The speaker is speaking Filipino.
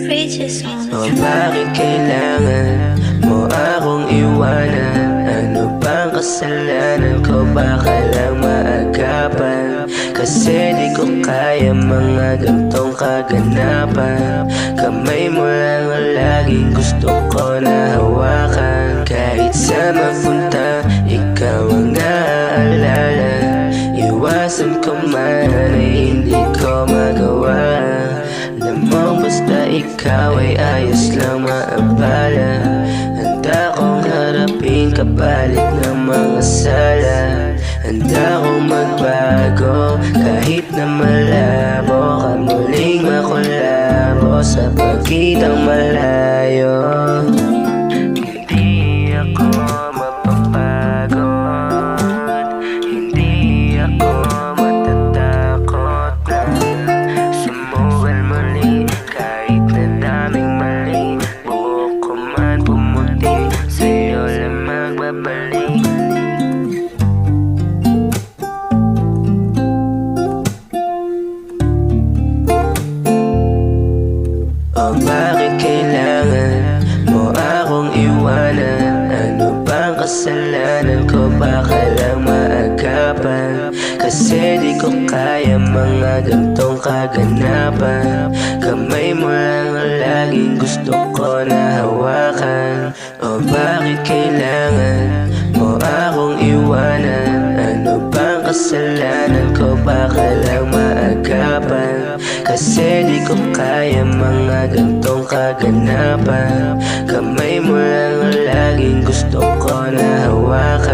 Bridges on O bakit kailangan mo akong iwanan? Ano bang kasalanan ko? Baka lang maagapan. Kasi di ko kaya mga gantong kaganapan. Kamay mo lang ang laging gusto ko na hawakan. Kahit saan mapunta, ikaw ang naaalala. Iwasan ko man ay hindi ko magawa. Alam mo basta ikaw ay ayos lang maabala. Handa kong harapin kapalit ng mga sala. Handa kong magbago kahit na malabo ka muling makulabo sa pagkitang malayo. Hindi ako mapapagod, hindi ako matatakot na sumugal muli kahit na daming mali. Buhok ko man pumuti, sa'yo lang magbabalik. O bakit kailangan mo akong iwanan? Ano bang kasalanan ko? Baka lang maagapan. Kasi di ko kaya mga gantong kaganapan. Kamay mo lang ang laging gusto ko na hawakan. O bakit kailangan mo akong iwanan? Ano bang kasalanan ko? Baka lang maagapan. Kasi di ko kaya mga gantong kaganapan. Kamay mo lang ang laging gusto ko na hawakan.